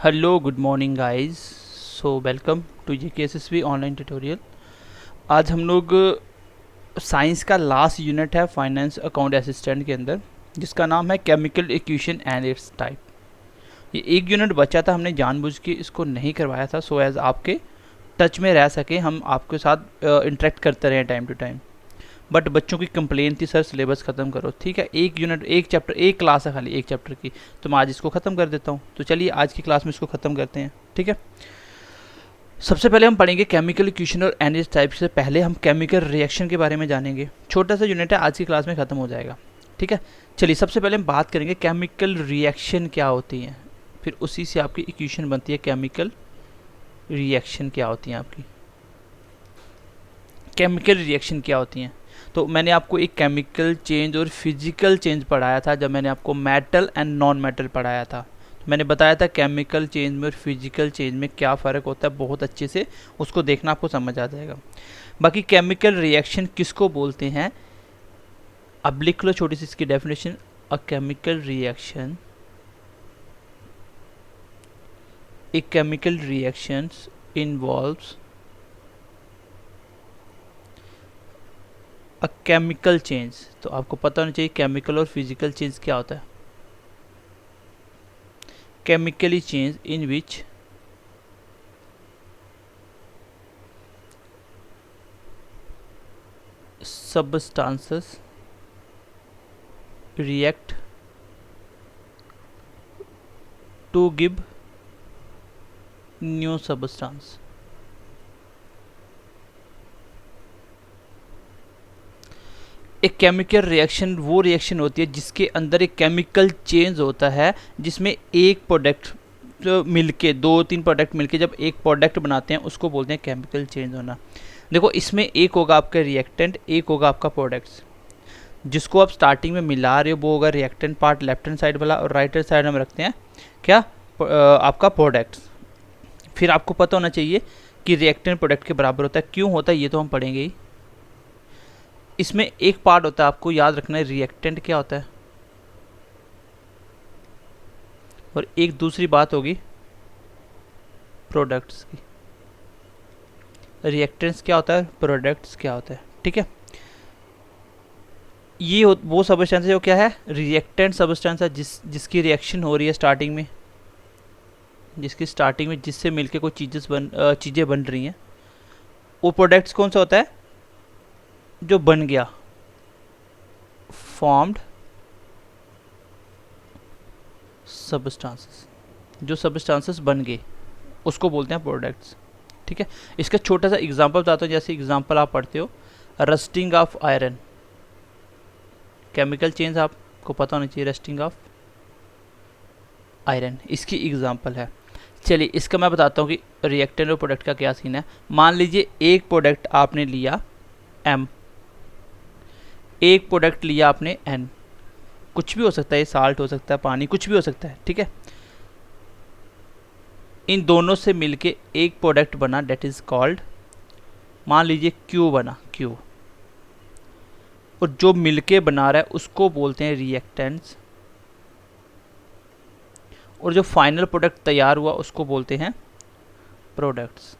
Hello good morning guys. So welcome to JKSSB online tutorial. आज हम लोग science का लास्ट यूनिट है फाइनेंस अकाउंट असिस्टेंट के अंदर, जिसका नाम है chemical equation and its type. ये एक यूनिट बचा था, हमने जानबूझ के इसको नहीं करवाया था सो एज आपके टच में रह सके, हम आपके साथ इंटरेक्ट करते रहें टाइम टू टाइम। बट बच्चों की कंप्लेन थी सर सिलेबस ख़त्म करो। ठीक है, एक यूनिट एक चैप्टर एक क्लास है खाली एक चैप्टर की, तो मैं आज इसको ख़त्म कर देता हूँ। तो चलिए आज की क्लास में इसको ख़त्म करते हैं। ठीक है, सबसे पहले हम पढ़ेंगे केमिकल इक्वेशन और एनर्जी टाइप से पहले हम केमिकल रिएक्शन के बारे में जानेंगे। छोटा सा यूनिट है, आज की क्लास में ख़त्म हो जाएगा। ठीक है, चलिए सबसे पहले हम बात करेंगे केमिकल रिएक्शन क्या होती हैं, फिर उसी से आपकी इक्वेशन बनती है केमिकल रिएक्शन क्या होती हैं आपकी। केमिकल रिएक्शन क्या होती हैं, तो मैंने आपको एक केमिकल चेंज और फिजिकल चेंज पढ़ाया था जब मैंने आपको मेटल एंड नॉन मेटल पढ़ाया था। तो मैंने बताया था केमिकल चेंज में और फिजिकल चेंज में क्या फ़र्क होता है, बहुत अच्छे से उसको देखना, आपको समझ आ जाएगा। बाकी केमिकल रिएक्शन किसको बोलते हैं, अब लिख लो छोटी सी इसकी definition. A chemical reaction, a chemical reactions involves a chemical change. तो आपको पता होना चाहिए केमिकल और फिजिकल चेंज क्या होता है। Chemically change in which substances react to give new substance। एक केमिकल रिएक्शन वो रिएक्शन होती है जिसके अंदर एक केमिकल चेंज होता है, जिसमें एक प्रोडक्ट मिलके, दो तीन प्रोडक्ट मिलके जब एक प्रोडक्ट बनाते हैं उसको बोलते हैं केमिकल चेंज होना। देखो इसमें एक होगा आपका रिएक्टेंट, एक होगा आपका प्रोडक्ट्स। जिसको आप स्टार्टिंग में मिला रहे हो वो होगा reactant part left hand side वाला, और राइट हैंड साइड में रखते हैं क्या, आपका प्रोडक्ट्स। फिर आपको पता होना चाहिए कि रिएक्टेंट प्रोडक्ट के बराबर होता है। क्यों होता है ये तो हम पढ़ेंगे ही। इसमें एक पार्ट होता है, आपको याद रखना है, रिएक्टेंट क्या होता है, और एक दूसरी बात होगी प्रोडक्ट्स की। रिएक्टेंट्स क्या होता है, प्रोडक्ट्स क्या होता है। ठीक है, ये वो सबस्टेंस है जो क्या है, रिएक्टेंट सबस्टेंस है, जिसकी रिएक्शन हो रही है स्टार्टिंग में, जिससे मिलके कोई चीज़ें बन रही हैं। वो प्रोडक्ट्स कौन सा होता है, जो बन गया, फॉर्म्ड सबस्टांसेस, जो सबस्टांसेस बन गए उसको बोलते हैं प्रोडक्ट्स। ठीक है, इसका छोटा सा एग्जांपल बताता हूँ। जैसे एग्जांपल आप पढ़ते हो rusting of iron, chemical change आपको पता होना चाहिए, रस्टिंग ऑफ आयरन इसकी एग्जांपल है। चलिए इसका मैं बताता हूँ कि रिएक्टेंट और प्रोडक्ट का क्या सीन है। मान लीजिए एक प्रोडक्ट आपने लिया M, एक प्रोडक्ट लिया आपने N, कुछ भी हो सकता है, साल्ट हो सकता है, पानी, कुछ भी हो सकता है। ठीक है, इन दोनों से मिलके एक प्रोडक्ट बना, डेट इज कॉल्ड, मान लीजिए Q बना, Q, और जो मिलके बना रहा है उसको बोलते हैं रिएक्टेंट्स, और जो फाइनल प्रोडक्ट तैयार हुआ उसको बोलते हैं प्रोडक्ट्स।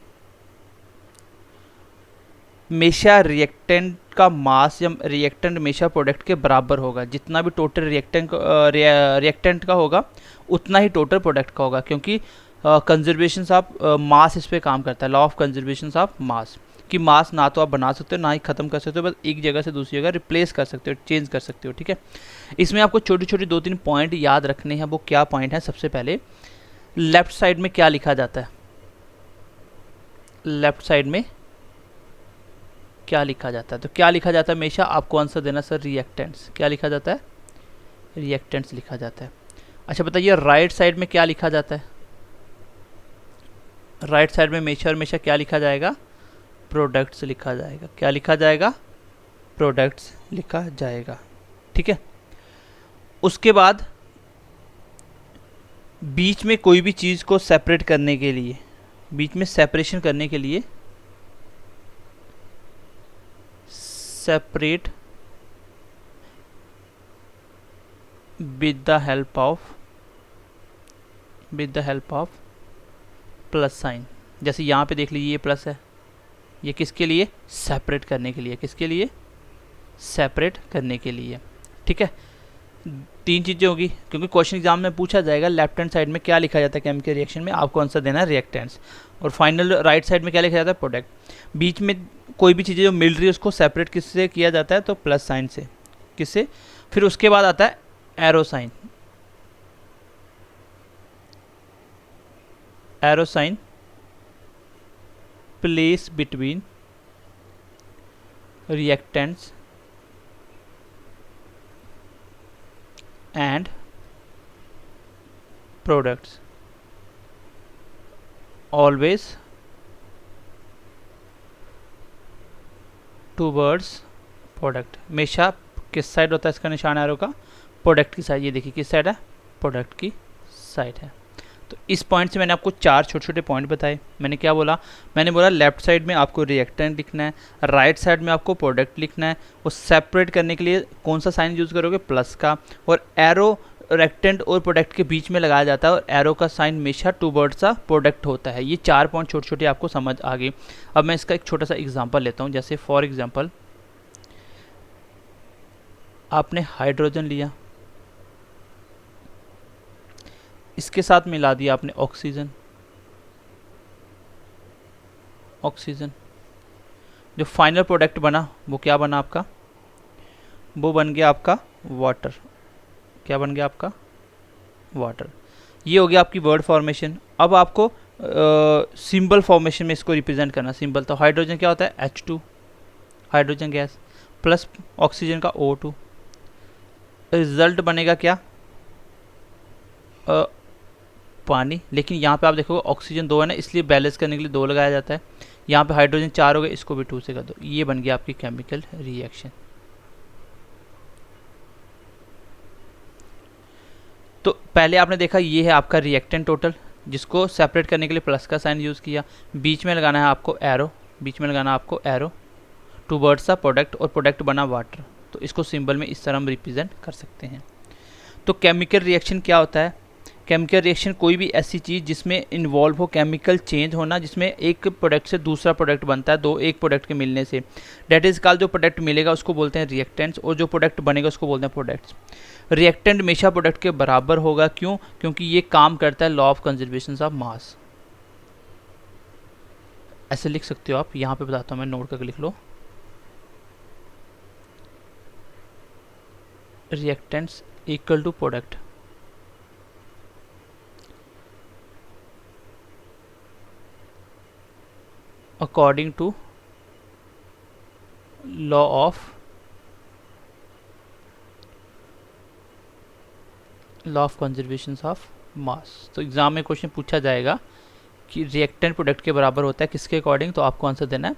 हमेशा रिएक्टेंट का मास या रिएक्टेंट हमेशा प्रोडक्ट के बराबर होगा। जितना भी टोटल रिएक्टेंट का होगा उतना ही टोटल प्रोडक्ट का होगा, क्योंकि कंजर्वेशन ऑफ मास इस पे काम करता है, लॉ ऑफ कंजर्वेशन ऑफ मास, कि मास ना तो आप बना सकते हो ना ही ख़त्म कर सकते हो, बस एक जगह से दूसरी जगह रिप्लेस कर सकते हो, चेंज कर सकते हो। ठीक है, इसमें आपको छोटी छोटी दो तीन पॉइंट याद रखने हैं। वो क्या पॉइंट है, सबसे पहले लेफ्ट साइड में क्या लिखा जाता है, लेफ्ट साइड में क्या लिखा जाता है, तो क्या लिखा जाता है हमेशा आपको आंसर देना सर, रिएक्टेंट्स। क्या लिखा जाता है, रिएक्टेंट्स लिखा जाता है। अच्छा बताइए राइट साइड में क्या लिखा जाता है, राइट साइड में हमेशा क्या लिखा जाएगा, प्रोडक्ट्स लिखा जाएगा। क्या लिखा जाएगा, प्रोडक्ट्स लिखा जाएगा। ठीक है, उसके बाद बीच में कोई भी चीज़ को सेपरेट करने के लिए, बीच में सेपरेशन करने के लिए, separate with the help of plus sign. जैसे यहाँ पे देख लीजिए ये प्लस है, ये किसके लिए, सेपरेट करने के लिए, किसके लिए, सेपरेट करने के लिए। ठीक है, 3 चीज़ें होगी, क्योंकि क्वेश्चन एग्जाम में पूछा जाएगा लेफ्ट हैंड साइड में क्या लिखा जाता है केमिकल रिएक्शन में, आपको आंसर देना है रिएक्टेंट्स, और फाइनल राइट साइड में क्या लिखा जाता है, प्रोडक्ट। बीच में कोई भी चीज़ें जो मिल रही है उसको सेपरेट किससे किया जाता है, तो प्लस साइन से, किससे, फिर उसके बाद आता है arrow sign. Arrow sign place between reactants and products, always towards product. हमेशा किस साइड होता है इसका निशान एरो का, प्रोडक्ट की साइड। ये देखिए किस साइड है, प्रोडक्ट की साइड है। तो इस पॉइंट से मैंने आपको 4 छोटे छोटे पॉइंट बताए। मैंने क्या बोला, मैंने बोला लेफ्ट साइड में आपको रिएक्टेंट लिखना है, राइट साइड में आपको प्रोडक्ट लिखना है, वो सेपरेट करने के लिए कौन सा साइन यूज़ करोगे, प्लस का, और एरो रिएक्टेंट और प्रोडक्ट के बीच में लगाया जाता है, और एरो का साइन हमेशा टूवर्ड्स सा प्रोडक्ट होता है। ये 4 पॉइंट छोटे छोटे आपको समझ आ गई। अब मैं इसका एक छोटा सा एग्जाम्पल लेता हूँ। जैसे फॉर एग्जाम्पल आपने हाइड्रोजन लिया, इसके साथ मिला दिया आपने ऑक्सीजन। ऑक्सीजन जो फाइनल प्रोडक्ट बना वो क्या बना आपका, वो बन गया आपका वाटर। क्या बन गया आपका, वाटर। ये हो गया आपकी वर्ड फॉर्मेशन। अब आपको सिंबल फॉर्मेशन में इसको रिप्रेजेंट करना। सिंबल तो हाइड्रोजन क्या होता है, H2, hydrogen gas, plus oxygen का O2। रिजल्ट बनेगा क्या, पानी। लेकिन यहाँ पे आप देखोगे ऑक्सीजन 2 है ना, इसलिए बैलेंस करने के लिए 2 लगाया जाता है। यहाँ पे हाइड्रोजन 4 हो गए, इसको भी 2 से कर दो। ये बन गया आपकी केमिकल रिएक्शन। तो पहले आपने देखा ये है आपका रिएक्टेंट टोटल, जिसको सेपरेट करने के लिए प्लस का साइन यूज़ किया। बीच में लगाना है आपको एरो, बीच में लगाना है आपको एरो टूवर्ड्स द प्रोडक्ट, और प्रोडक्ट बना वाटर। तो इसको सिंबल में इस तरह हम रिप्रेजेंट कर सकते हैं। तो केमिकल रिएक्शन क्या होता है, केमिकल रिएक्शन कोई भी ऐसी चीज़ जिसमें इन्वॉल्व हो केमिकल चेंज होना, जिसमें एक प्रोडक्ट से दूसरा प्रोडक्ट बनता है, एक प्रोडक्ट के मिलने से। डेट इज कॉल्ड, जो प्रोडक्ट मिलेगा उसको बोलते हैं रिएक्टेंट्स, और जो प्रोडक्ट बनेगा उसको बोलते हैं प्रोडक्ट्स। रिएक्टेंट हमेशा प्रोडक्ट के बराबर होगा, क्यों, क्योंकि ये काम करता है लॉ ऑफ कंजर्वेशन ऑफ मास। ऐसे लिख सकते हो आप, यहाँ पे बताता हूँ मैं, नोट करके लिख लो। Reactants equal to product. According to law of conservation of mass. तो एग्जाम में क्वेश्चन पूछा जाएगा कि रिएक्टेंट प्रोडक्ट के बराबर होता है किसके अकॉर्डिंग, तो आपको आंसर देना है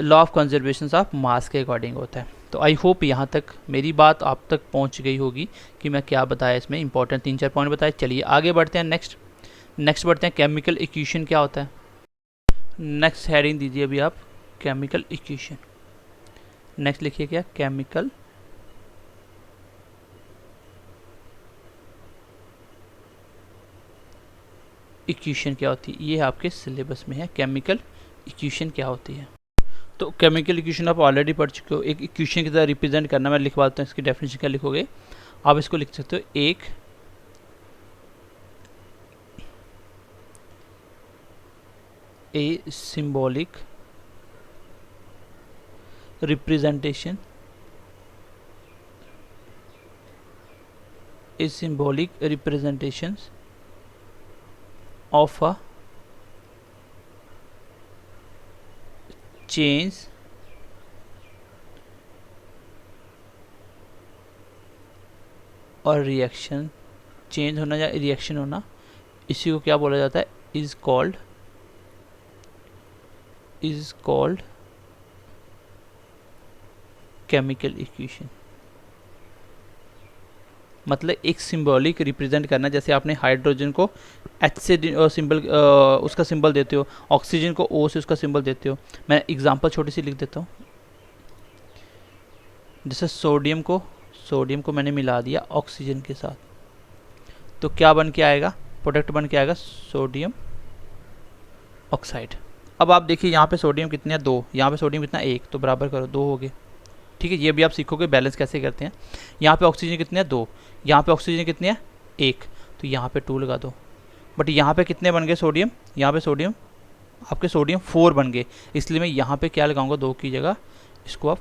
लॉ ऑफ कंजर्वेशन ऑफ मास के अकॉर्डिंग होता है। तो आई होप यहाँ तक मेरी बात आप तक पहुँच गई होगी कि मैं क्या बताया इसमें, इंपॉर्टेंट 3-4 पॉइंट बताए। चलिए आगे बढ़ते हैं, नेक्स्ट बढ़ते हैं। केमिकल इक्वेशन क्या होता है, नेक्स्ट हेडिंग दीजिए अभी आप, केमिकल इक्वेशन। नेक्स्ट लिखिए क्या, केमिकल इक्वेशन क्या होती है। ये आपके सिलेबस में है, केमिकल इक्वेशन क्या होती है। तो केमिकल इक्वेशन आप ऑलरेडी पढ़ चुके हो। एक इक्वेशन की तरह रिप्रेजेंट करना, मैं लिखवाता हूँ, इसकी डेफिनेशन क्या लिखोगे आप, इसको लिख सकते हो, एक a symbolic representation, a symbolic representations of a change और रिएक्शन, चेंज होना या रिएक्शन होना, इसी को क्या बोला जाता है, इज कॉल्ड केमिकल इक्वेशन। मतलब एक सिंबॉलिक रिप्रेजेंट करना, जैसे आपने हाइड्रोजन को H से सिंबल उसका सिंबल देते हो, ऑक्सीजन को O से उसका सिंबल देते हो। मैं एग्जांपल छोटी सी लिख देता हूँ। जैसे सोडियम को मैंने मिला दिया ऑक्सीजन के साथ, तो क्या बन के आएगा, प्रोडक्ट बन के आएगा सोडियम ऑक्साइड। अब आप देखिए यहाँ पे सोडियम कितने हैं, 2, यहाँ पे सोडियम कितना 1, तो बराबर करो 2 हो गए। ठीक है, ये भी आप सीखोगे बैलेंस कैसे करते हैं। यहाँ पे ऑक्सीजन कितने हैं 2, यहाँ पे ऑक्सीजन कितने हैं 1, तो यहाँ पे 2 लगा दो। बट यहाँ पे कितने बन गए सोडियम, यहाँ पे सोडियम आपके सोडियम 4 बन गए, इसलिए मैं यहाँ पे क्या लगाऊंगा 2 की जगह, इसको आप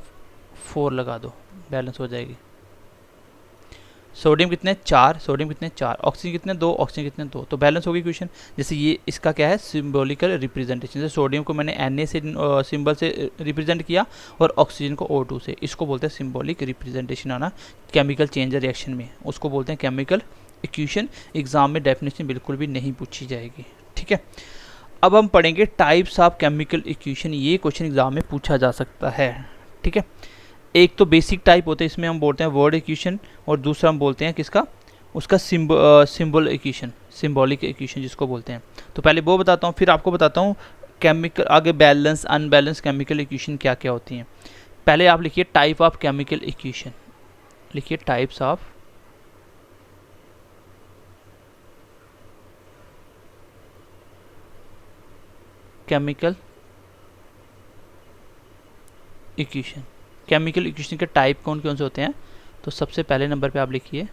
4 लगा दो, बैलेंस हो जाएगी। सोडियम कितने 4, सोडियम कितने 4, ऑक्सीजन कितने 2, ऑक्सीजन कितने 2, तो बैलेंस होगी इक्वेशन। जैसे ये इसका क्या है सिंबॉलिकल रिप्रेजेंटेशन, जैसे सोडियम को मैंने Na से सिंबल से रिप्रेजेंट किया और ऑक्सीजन को O2 से, इसको बोलते हैं सिंबॉलिक रिप्रेजेंटेशन आना केमिकल चेंज रिएक्शन में, उसको बोलते हैं केमिकल इक्वेशन। एग्जाम में डेफिनेशन बिल्कुल भी नहीं पूछी जाएगी। ठीक है, अब हम पढ़ेंगे टाइप्स ऑफ केमिकल इक्वेशन, ये क्वेश्चन एग्जाम में पूछा जा सकता है। ठीक है, एक तो बेसिक टाइप होते हैं, इसमें हम बोलते हैं वर्ड इक्वेशन, और दूसरा हम बोलते हैं किसका, उसका सिंबल इक्वेशन, सिंबॉलिक इक्वेशन जिसको बोलते हैं। तो पहले वो बताता हूँ, फिर आपको बताता हूँ केमिकल आगे बैलेंस अनबैलेंस केमिकल इक्वेशन क्या क्या होती हैं। पहले आप लिखिए टाइप ऑफ केमिकल इक्वेशन, लिखिए types of chemical equation. Chemical equation के टाइप कौन कौन से होते हैं, तो सबसे पहले नंबर पे आप लिखिए,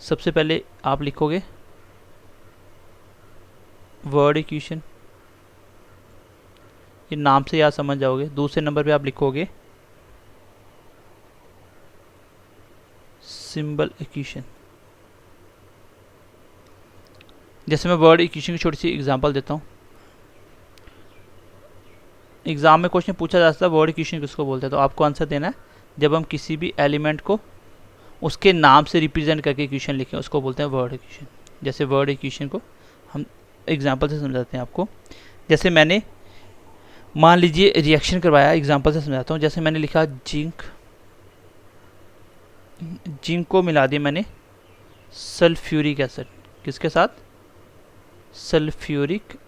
सबसे पहले आप लिखोगे वर्ड इक्वेशन, ये नाम से याद समझ जाओगे। दूसरे नंबर पे आप लिखोगे सिंबल इक्वेशन। जैसे मैं वर्ड इक्वेशन की छोटी सी एग्जांपल देता हूँ, एग्जाम में क्वेश्चन पूछा जा सकता है वर्ड इक्वेशन किसको बोलते हैं, तो आपको आंसर देना है जब हम किसी भी एलिमेंट को उसके नाम से रिप्रेजेंट करके इक्वेशन लिखें, उसको बोलते हैं वर्ड इक्वेशन। जैसे वर्ड इक्वेशन को हम एग्जांपल से समझाते हैं आपको। जैसे मैंने मान लीजिए रिएक्शन करवाया, एग्जांपल से समझाता हूँ। जैसे मैंने लिखा जिंक, जिंक को मिला दिया मैंने सल्फ्यूरिक एसिड, किसके साथ, सल्फ्यूरिक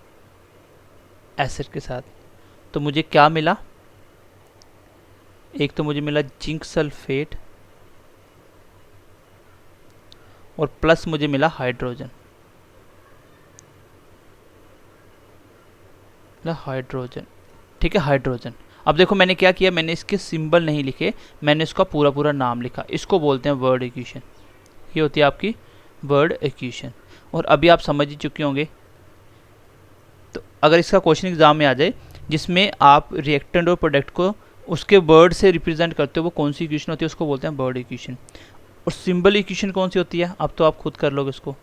एसिड के साथ, तो मुझे क्या मिला, एक तो मुझे मिला जिंक सल्फेट और प्लस मुझे मिला हाइड्रोजन, हाइड्रोजन। ठीक है, हाइड्रोजन। अब देखो मैंने क्या किया, मैंने इसके सिंबल नहीं लिखे, मैंने इसका पूरा पूरा नाम लिखा, इसको बोलते हैं वर्ड इक्वेशन। ये होती है आपकी वर्ड इक्वेशन। और अभी आप समझ ही चुके होंगे, तो अगर इसका क्वेश्चन एग्जाम में आ जाए जिसमें आप रिएक्टेंट और प्रोडक्ट को उसके वर्ड से रिप्रेजेंट करते हो, वो कौन सी इक्वेशन होती है, उसको बोलते हैं वर्ड इक्वेशन। और सिंबल इक्वेशन कौन सी होती है, अब तो आप खुद कर लोगे इसको।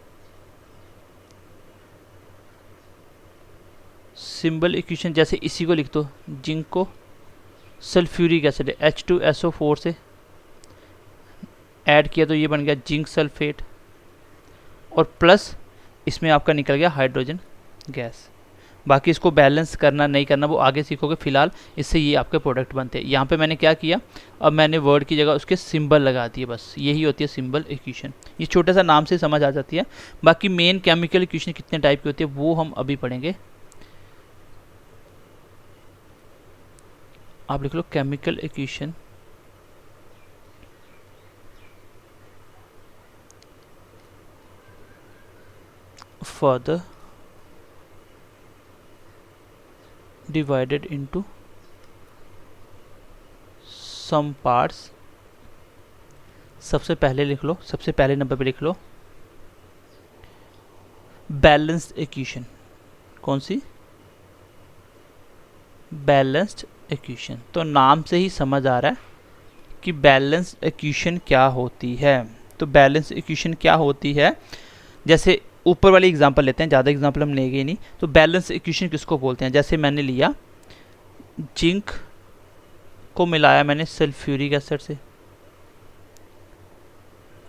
सिंबल इक्वेशन जैसे इसी को लिख दो, जिंक को सल्फ्यूरिक एसिड H2SO4 से ऐड किया तो ये बन गया जिंक सल्फेट, और प्लस इसमें आपका निकल गया हाइड्रोजन गैस। बाकी इसको बैलेंस करना नहीं करना वो आगे सीखोगे, फिलहाल इससे ये आपके प्रोडक्ट बनते हैं। यहाँ पे मैंने क्या किया, अब मैंने वर्ड की जगह उसके सिंबल लगा दिए, बस यही होती है सिंबल इक्वेशन। ये छोटा सा नाम से समझ आ जाती है। बाकी मेन केमिकल इक्वेशन कितने टाइप की होती है वो हम अभी पढ़ेंगे। आप लिख लो chemical equation further divided into some parts। सबसे पहले लिख लो, सबसे पहले नंबर पे लिख लो बैलेंस्ड इक्वेशन। कौन सी, बैलेंस्ड इक्वेशन। तो नाम से ही समझ आ रहा है कि बैलेंस्ड इक्वेशन क्या होती है। तो बैलेंस्ड इक्वेशन क्या होती है, जैसे ऊपर वाली एग्जांपल लेते हैं, ज़्यादा एग्जांपल हम लेंगे नहीं। तो बैलेंस इक्वेशन किसको बोलते हैं, जैसे मैंने लिया जिंक को मिलाया मैंने सल्फ्यूरिक एसिड से,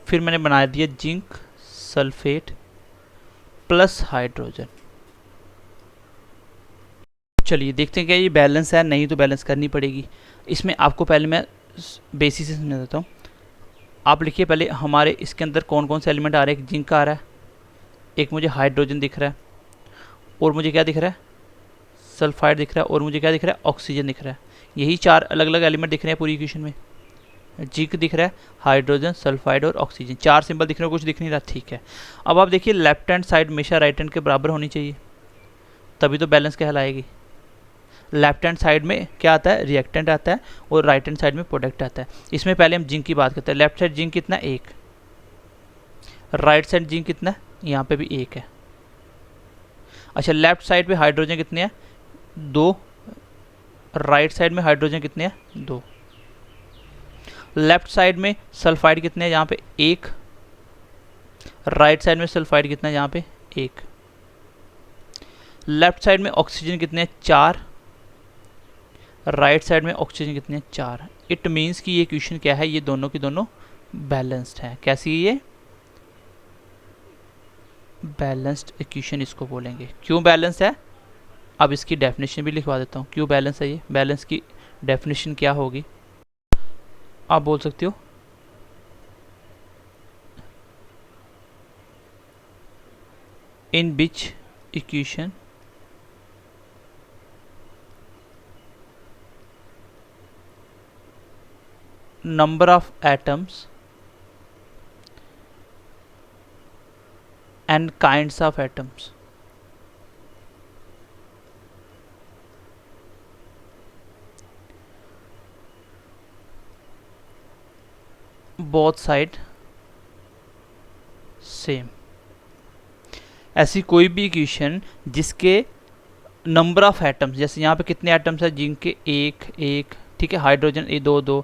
फिर मैंने बना दिया जिंक सल्फेट प्लस हाइड्रोजन। चलिए देखते हैं क्या ये बैलेंस है, नहीं तो बैलेंस करनी पड़ेगी। इसमें आपको पहले मैं बेसिक से समझा देता हूँ। आप लिखिए पहले हमारे इसके अंदर कौन कौन से एलिमेंट आ रहे हैं, एक जिंक आ रहा है, एक मुझे हाइड्रोजन दिख रहा है, और मुझे क्या दिख रहा है, सल्फाइड दिख रहा है, और मुझे क्या दिख रहा है, ऑक्सीजन दिख रहा है। यही 4 अलग अलग एलिमेंट दिख रहे हैं पूरी इक्वेशन में। जिंक दिख रहा है, हाइड्रोजन, सल्फाइड और ऑक्सीजन, 4 सिंबल दिख रहे हैं, कुछ दिख नहीं रहा। ठीक है, अब आप देखिए लेफ्ट हैंड साइड हमेशा राइट हैंड के बराबर होनी चाहिए, तभी तो बैलेंस कहलाएगी। लेफ्ट हैंड साइड में क्या आता है, रिएक्टेंट आता है, और राइट हैंड साइड में प्रोडक्ट आता है। इसमें पहले हम जिंक की बात करते हैं। लेफ्ट साइड जिंक कितना, 1। राइट साइड जिंक कितना, यहाँ पे भी 1 है। अच्छा, लेफ्ट साइड पे हाइड्रोजन कितने हैं, 2। राइट साइड में हाइड्रोजन कितने हैं, 2। लेफ्ट साइड में सल्फाइड कितने हैं, यहाँ पे 1। राइट साइड में सल्फाइड कितना है, यहाँ पे 1। लेफ्ट साइड में ऑक्सीजन कितने हैं, 4। राइट साइड में ऑक्सीजन कितने हैं, 4। इट मीन्स कि ये इक्वेशन क्या है, ये दोनों की दोनों बैलेंस्ड है। कैसी है ये, बैलेंस्ड इक्वेशन इसको बोलेंगे। क्यों बैलेंस है, अब इसकी डेफिनेशन भी लिखवा देता हूँ। क्यों बैलेंस है ये, बैलेंस की डेफिनेशन क्या होगी, आप बोल सकते हो। In which equation number of atoms and kinds of atoms both side same। ऐसी कोई भी इक्वेशन जिसके नंबर ऑफ एटम्स, जैसे यहाँ पे कितने एटम्स है, जिंक के 1 1, ठीक है, हाइड्रोजन 2 2,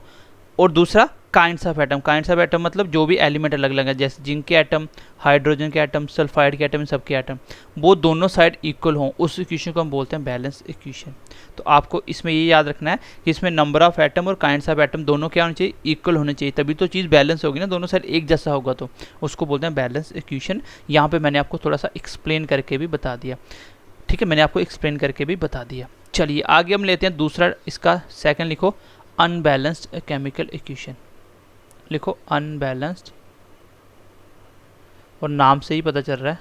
और दूसरा kinds of atom. Kinds of atom मतलब जो भी एलिमेंट अलग अलग है, जैसे जिंक के एटम, हाइड्रोजन के एटम, सल्फाइड के एटम, सब के एटम, वो दोनों साइड इक्वल हों, उस इक्वेशन को हम बोलते हैं बैलेंस इक्वेशन। तो आपको इसमें ये याद रखना है कि इसमें नंबर ऑफ एटम और काइंड्स ऑफ एटम दोनों क्या होने चाहिए, इक्वल होने चाहिए, तभी तो चीज़ बैलेंस होगी ना। दोनों साइड एक जैसा होगा तो उसको बोलते हैं बैलेंस इक्वेशन। यहाँ पर मैंने आपको थोड़ा सा एक्सप्लेन करके भी बता दिया, ठीक है, मैंने आपको एक्सप्लेन करके भी बता दिया। चलिए आगे हम लेते हैं दूसरा, इसका सेकंड लिखो, अनबैलेंस्ड केमिकल इक्वेशन। लिखो अनबैलेंस्ड, और नाम से ही पता चल रहा है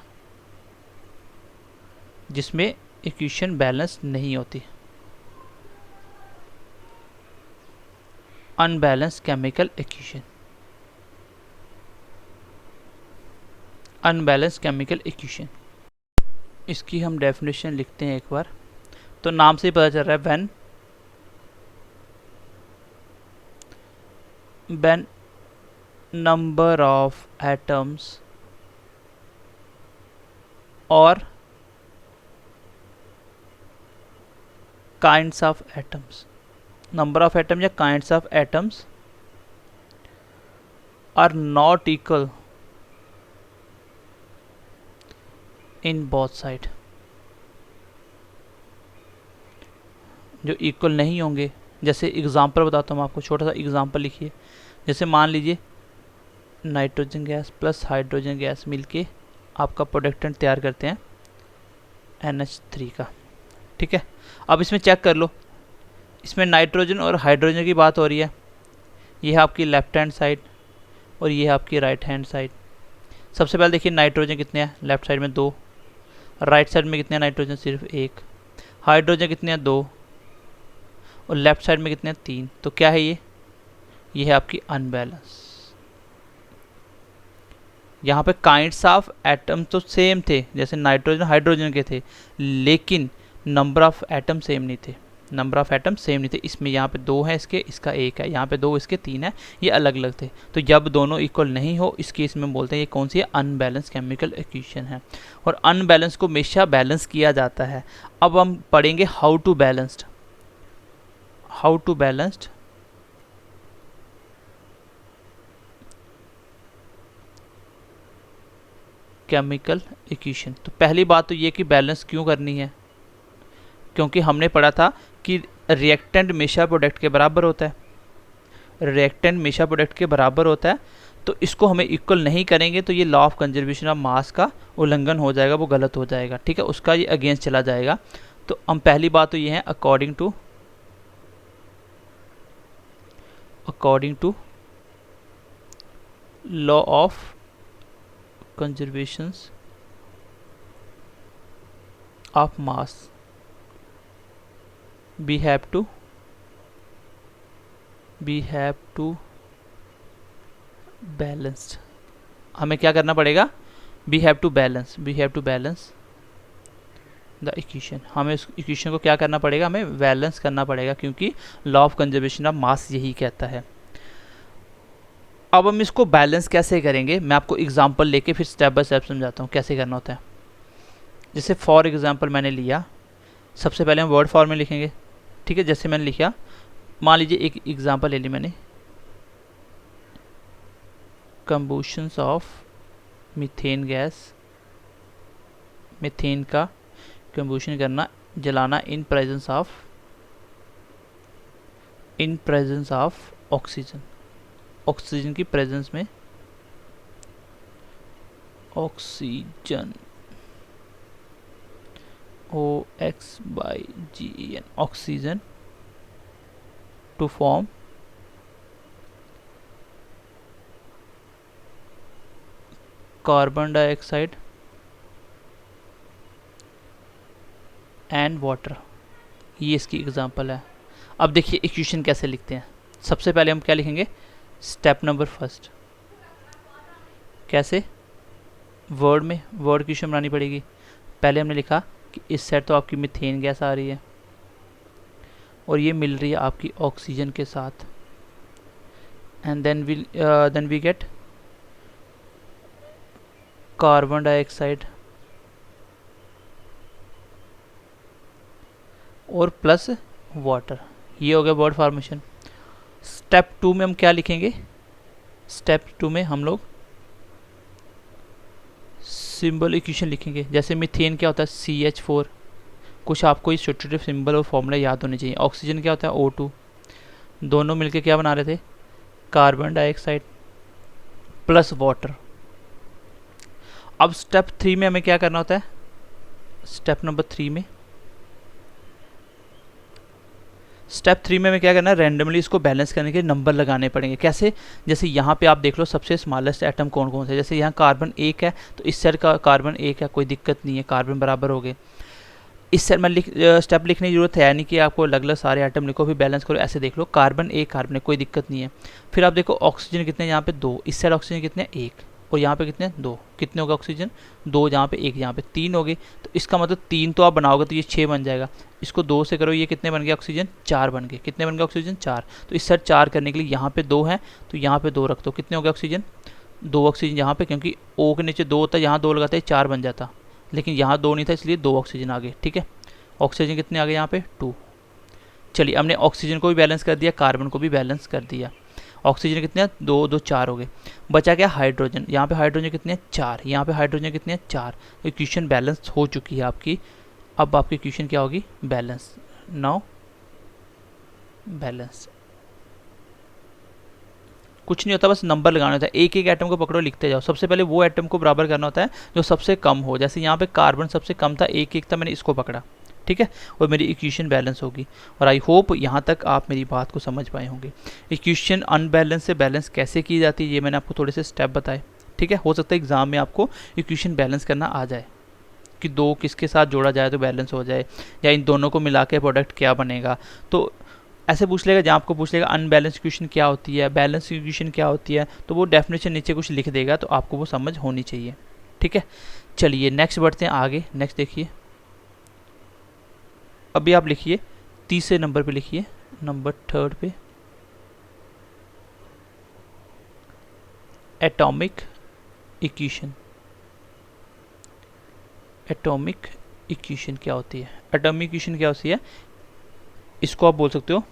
जिसमें इक्वेशन बैलेंस नहीं होती। Unbalanced chemical equation, unbalanced chemical equation, इसकी हम डेफिनेशन लिखते हैं एक बार। तो नाम से ही पता चल रहा है, when number of atoms or kinds of atoms, number of atoms या kinds of atoms are not equal in both side, जो इक्वल नहीं होंगे। जैसे एग्जांपल बताता हूँ आपको, छोटा सा एग्जांपल लिखिए। जैसे मान लीजिए nitrogen gas plus hydrogen gas मिलके आपका प्रोडक्टेंट तैयार करते हैं NH3 का, ठीक है। अब इसमें चेक कर लो, इसमें नाइट्रोजन और हाइड्रोजन की बात हो रही है। ये है आपकी लेफ्ट हैंड साइड और ये है आपकी राइट हैंड साइड। सबसे पहले देखिए नाइट्रोजन कितने हैं, लेफ्ट साइड में 2, राइट साइड में कितने हैं नाइट्रोजन, सिर्फ 1। हाइड्रोजन कितने हैं, 2, और लेफ्ट साइड में कितने हैं, 3। तो क्या है ये है आपकी अनबैलेंस। यहाँ पे काइंड्स ऑफ एटम तो सेम थे, जैसे नाइट्रोजन हाइड्रोजन के थे, लेकिन नंबर ऑफ एटम सेम नहीं थे, नंबर ऑफ एटम सेम नहीं थे। इसमें यहाँ पे 2 है इसके, इसका 1 है, यहाँ पे 2 इसके 3 है, ये अलग अलग थे। तो जब दोनों इक्वल नहीं हो, इस केस में बोलते हैं ये कौन सी है, अनबैलेंस केमिकल इक्वेशन है। और अनबैलेंस को हमेशा बैलेंस किया जाता है। अब हम पढ़ेंगे how to balanced, how to balanced chemical equation. तो पहली बात तो ये कि बैलेंस क्यों करनी है, क्योंकि हमने पढ़ा था कि रिएक्टेंट हमेशा प्रोडक्ट के बराबर होता है, रिएक्टेंट हमेशा प्रोडक्ट के बराबर होता है। तो इसको हमें इक्वल नहीं करेंगे तो ये लॉ ऑफ कंजर्वेशन ऑफ मास का उल्लंघन हो जाएगा, वो गलत हो जाएगा, ठीक है, उसका ये अगेंस्ट चला जाएगा। तो हम पहली बात तो ये है according to law of conservations of mass we have to balanced। हमें क्या करना पड़ेगा, we have to balance the equation, हमें उस इक्वेशन को क्या करना पड़ेगा, हमें बैलेंस करना पड़ेगा, क्योंकि लॉ ऑफ कंजर्वेशन ऑफ मास यही कहता है। अब हम इसको बैलेंस कैसे करेंगे, मैं आपको एग्जांपल लेके फिर स्टेप बाय स्टेप समझाता हूँ कैसे करना होता है। जैसे फॉर एग्जांपल मैंने लिया, सबसे पहले हम वर्ड फॉर्म में लिखेंगे, ठीक है। जैसे मैंने लिखा, मान लीजिए एक एग्जांपल ले ली मैंने, combustions of methane gas, methane का कंबूशन करना, जलाना in presence of oxygen, oxygen की प्रेजेंस में, oxygen OXN, oxygen, to form carbon dioxide and water, ये इसकी एग्जांपल है। अब देखिए इक्वेशन कैसे लिखते हैं। सबसे पहले हम क्या लिखेंगे, स्टेप नंबर फर्स्ट, कैसे, वर्ड में वर्ड इक्वेशन बनानी पड़ेगी। पहले हमने लिखा कि इस साइड तो आपकी मीथेन गैस आ रही है और ये मिल रही है आपकी ऑक्सीजन के साथ, and then we get carbon dioxide और प्लस वाटर, ये हो गया वर्ड फॉर्मेशन। स्टेप 2 में हम क्या लिखेंगे, स्टेप 2 में हम लोग सिंबल इक्वेशन लिखेंगे। जैसे मीथेन क्या होता है CH4, कुछ आपको ये छोटे छोटे सिंबल और फॉर्मूला याद होने चाहिए। ऑक्सीजन क्या होता है O2, दोनों मिलके क्या बना रहे थे, कार्बन डाइऑक्साइड प्लस वाटर। अब स्टेप 3 में हमें क्या करना होता है, स्टेप नंबर 3 में, स्टेप 3 में हमें क्या करना है, रैंडमली इसको बैलेंस करने के नंबर लगाने पड़ेंगे। कैसे, जैसे यहाँ पे आप देख लो सबसे स्मॉलेस्ट एटम कौन कौन से, जैसे यहाँ कार्बन 1 है तो इस साइड का कार्बन 1 है, कोई दिक्कत नहीं है, कार्बन बराबर हो गए। इस साइड में स्टेप लिखने की जरूरत है नहीं कि आपको अलग अलग सारे आइटम लिखो फिर बैलेंस करो, ऐसे देख लो कार्बन 1 कार्बन 1, कोई दिक्कत नहीं है। फिर आप देखो ऑक्सीजन कितने, यहाँ पे 2, इस साइड ऑक्सीजन कितने 1 और यहाँ पे कितने 2, कितने होगा ऑक्सीजन 2, जहाँ पे 1 यहाँ पे 3 हो गए। तो इसका मतलब 3 तो आप बनाओगे तो ये 6 बन जाएगा, इसको 2 से करो, ये कितने बन गए ऑक्सीजन 4 बन गए, कितने बन गए ऑक्सीजन 4। तो इस साइड 4 करने के लिए यहाँ पे 2 है तो यहाँ पे 2 रख दो, कितने हो गए ऑक्सीजन 2 ऑक्सीजन यहाँ पे, क्योंकि O के नीचे 2 होता है, यहाँ 2 लगाता है 4 बन जाता, लेकिन यहाँ 2 नहीं था इसलिए 2 ऑक्सीजन आ गए, ठीक है। ऑक्सीजन कितने आ गए यहाँ पे 2। चलिए हमने ऑक्सीजन को भी बैलेंस कर दिया, कार्बन को भी बैलेंस कर दिया। ऑक्सीजन कितने 2 2 4 हो गए, बचा क्या हाइड्रोजन, यहाँ पे हाइड्रोजन कितने 4, यहाँ पे हाइड्रोजन कितने 4। इक्वेशन बैलेंस हो चुकी है आपकी। अब आपकी इक्वेशन क्या होगी, बैलेंस, नाउ बैलेंस। कुछ नहीं होता, बस नंबर लगाना होता है, एक एक एटम को पकड़ो लिखते जाओ। सबसे पहले वो एटम को बराबर करना होता है जो सबसे कम हो, जैसे यहाँ पे कार्बन सबसे कम था 1 था, मैंने इसको पकड़ा, ठीक है, और मेरी इक्वेशन बैलेंस होगी। और आई होप यहाँ तक आप मेरी बात को समझ पाए होंगे। इक्वेशन अनबैलेंस से बैलेंस कैसे की जाती है ये मैंने आपको थोड़े से स्टेप बताए, ठीक है। हो सकता है एग्जाम में आपको इक्वेशन बैलेंस करना आ जाए कि 2 किसके साथ जोड़ा जाए तो बैलेंस हो जाए, या इन दोनों को मिला के प्रोडक्ट क्या बनेगा। तो ऐसे पूछ लेगा, जहाँ आपको पूछ लेगा अनबैलेंस इक्वेशन क्या होती है, बैलेंस इक्वेशन क्या होती है, तो वो डेफिनेशन नीचे कुछ लिख देगा, तो आपको वो समझ होनी चाहिए, ठीक है। चलिए नेक्स्ट बढ़ते हैं आगे। नेक्स्ट देखिए, अभी आप लिखिए तीसरे नंबर पे, लिखिए नंबर 3 पे, एटॉमिक इक्वेशन। एटॉमिक इक्वेशन क्या होती है, एटॉमिक इक्वेशन क्या होती है, इसको आप बोल सकते हो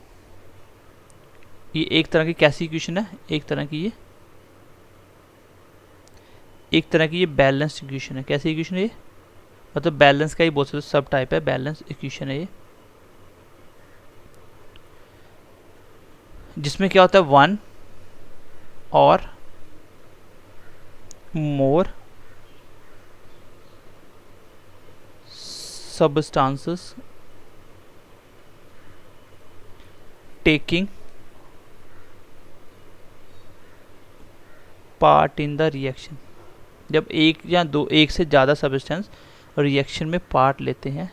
ये एक तरह की कैसी इक्वेशन है, एक तरह की ये बैलेंस इक्वेशन है। कैसी इक्वेशन है ये, मतलब बैलेंस का ही बोल सकते हो, सब टाइप है, बैलेंस इक्वेशन है ये, जिसमें क्या होता है 1 और मोर substances taking part in the reaction. जब एक या दो, एक से ज़्यादा सब्सटेंस रिएक्शन में पार्ट लेते हैं,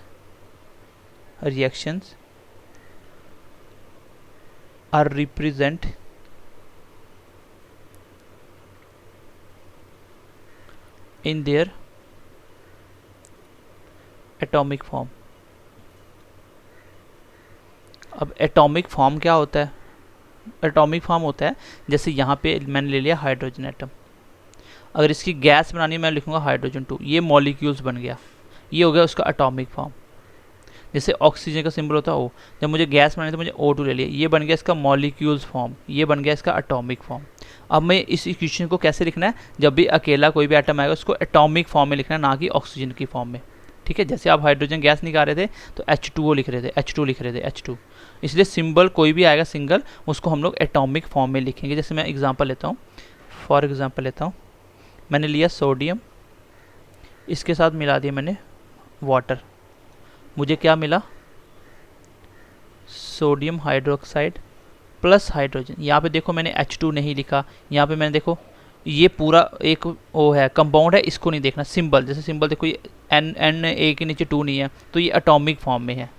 reactions are represent in their atomic form. अब एटॉमिक फॉर्म क्या होता है? एटॉमिक फॉर्म होता है जैसे यहाँ पे मैंने ले लिया हाइड्रोजन एटम, अगर इसकी गैस बनानी मैं लिखूंगा हाइड्रोजन 2, ये मॉलिक्यूल्स बन गया, ये हो गया उसका एटॉमिक फॉर्म। जैसे ऑक्सीजन का सिंबल होता है ओ, जब मुझे गैस बनानी तो मुझे O2 ले लिया, ये बन गया इसका मॉलिक्यूल्स फॉर्म, ये बन गया इसका एटॉमिक फॉर्म। अब मैं इस इक्वेशन को कैसे लिखना है, जब भी अकेला कोई भी एटम आएगा उसको एटॉमिक फॉर्म में लिखना है, ना कि ऑक्सीजन की फॉर्म में। ठीक है, जैसे आप हाइड्रोजन गैस निकाल रहे थे तो H2O लिख रहे थे, H2 लिख रहे थे, H2। इसलिए सिंबल कोई भी आएगा सिंगल, उसको हम लोग एटॉमिक फॉर्म में लिखेंगे। जैसे मैं एग्जांपल लेता हूँ, फॉर एग्जांपल लेता हूँ, मैंने लिया सोडियम, इसके साथ मिला दिया मैंने वाटर, मुझे क्या मिला, सोडियम हाइड्रोक्साइड प्लस हाइड्रोजन। यहाँ पे देखो मैंने H2 नहीं लिखा, यहाँ पे मैंने देखो ये पूरा एक वो है कंपाउंड है, इसको नहीं देखना, सिंबल जैसे सिंबल देखो ये एन ए के नीचे 2 नहीं है, तो ये एटॉमिक फॉर्म में है।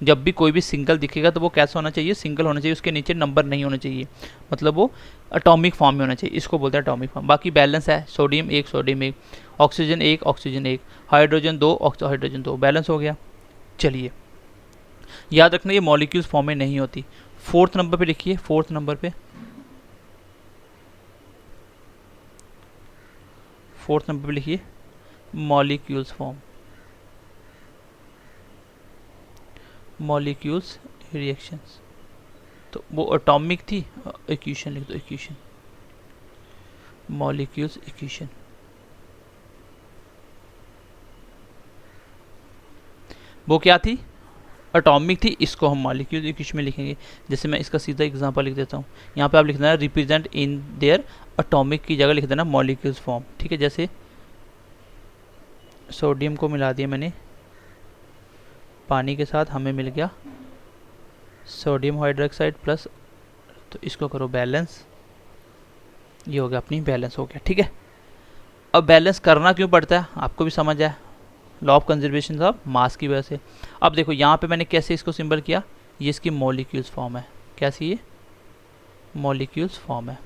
जब भी कोई भी सिंगल दिखेगा तो वो कैसा होना चाहिए, सिंगल होना चाहिए, उसके नीचे नंबर नहीं होना चाहिए, मतलब वो एटॉमिक फॉर्म में होना चाहिए, इसको बोलते हैं एटॉमिक फॉर्म। बाकी बैलेंस है, sodium 1 sodium 1, oxygen 1 oxygen 1, hydrogen 2 hydrogen 2, balance हो गया। चलिए याद रखना ये मॉलिक्यूल्स फॉर्म में नहीं होती। फोर्थ नंबर पे लिखिए, फोर्थ नंबर पे, फोर्थ नंबर पे लिखिए मॉलिक्यूल्स फॉर्म, मॉलिक्यूल्स रिएक्शंस। तो वो एटॉमिक थी, इक्वेशन लिख दो, इक्वेशन मॉलिक्यूल्स इक्वेशन। वो क्या थी, एटॉमिक थी, इसको हम मॉलिक्यूल इक्वेशन में लिखेंगे। जैसे मैं इसका सीधा एग्जांपल लिख देता हूँ, यहाँ पे आप लिख देना रिप्रेजेंट इन देयर, एटॉमिक की जगह लिख देना मॉलिक्यूल्स फॉर्म। ठीक है, जैसे सोडियम को मिला दिया मैंने पानी के साथ, हमें मिल गया सोडियम हाइड्रोक्साइड प्लस, तो इसको करो बैलेंस, ये हो गया अपनी बैलेंस हो गया। ठीक है, अब बैलेंस करना क्यों पड़ता है आपको भी समझ आया, लॉ ऑफ कंजर्वेशन ऑफ मास की वजह से। अब देखो यहाँ पे मैंने कैसे इसको सिंबल किया, ये इसकी मॉलिक्यूल्स फॉर्म है, कैसी ये मॉलिक्यूल्स फॉर्म है।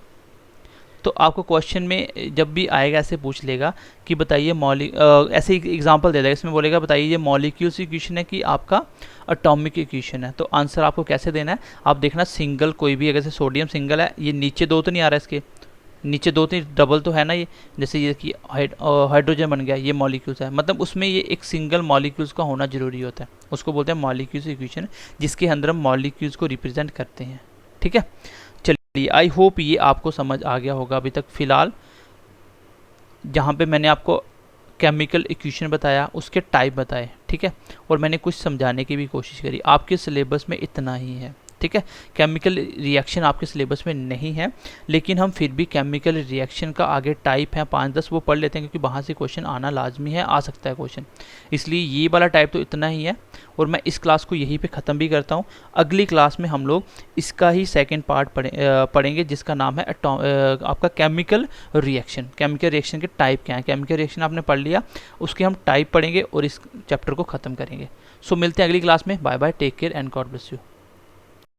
तो आपको क्वेश्चन में जब भी आएगा ऐसे पूछ लेगा कि बताइए ऐसे एग्जांपल दे देगा, इसमें बोलेगा बताइए ये मॉलिक्यूल्स इक्वेशन है कि आपका एटॉमिक इक्वेशन है। तो आंसर आपको कैसे देना है, आप देखना सिंगल कोई भी, अगर से सोडियम सिंगल है, ये नीचे 2 तो नहीं आ रहा है, इसके नीचे 2 तो डबल तो है ना, ये जैसे ये कि हाइड्रोजन बन गया, ये मॉलिक्यूल्स है, मतलब उसमें ये एक सिंगल मॉलिक्यूल्स का होना जरूरी होता है, उसको बोलते हैं मॉलिक्यूल्स इक्वेशन, जिसके अंदर हम मॉलिक्यूल्स को रिप्रेजेंट करते हैं। ठीक है, चलिए आई होप ये आपको समझ आ गया होगा अभी तक। फिलहाल जहाँ पे मैंने आपको केमिकल इक्वेशन बताया, उसके टाइप बताए, ठीक है, और मैंने कुछ समझाने की भी कोशिश करी, आपके सिलेबस में इतना ही है। ठीक है, केमिकल रिएक्शन आपके सिलेबस में नहीं है, लेकिन हम फिर भी केमिकल रिएक्शन का आगे टाइप है 5-10 वो पढ़ लेते हैं, क्योंकि वहाँ से क्वेश्चन आना लाजमी है, आ सकता है क्वेश्चन, इसलिए ये वाला टाइप तो इतना ही है। और मैं इस क्लास को यहीं पे ख़त्म भी करता हूँ। अगली क्लास में हम लोग इसका ही सेकेंड पार्ट पढ़ेंगे, जिसका नाम है आपका केमिकल रिएक्शन। केमिकल रिएक्शन के टाइप क्या है, केमिकल रिएक्शन आपने पढ़ लिया, उसके हम टाइप पढ़ेंगे और इस चैप्टर को ख़त्म करेंगे। सो मिलते हैं अगली क्लास में, bye bye, take care and God bless you.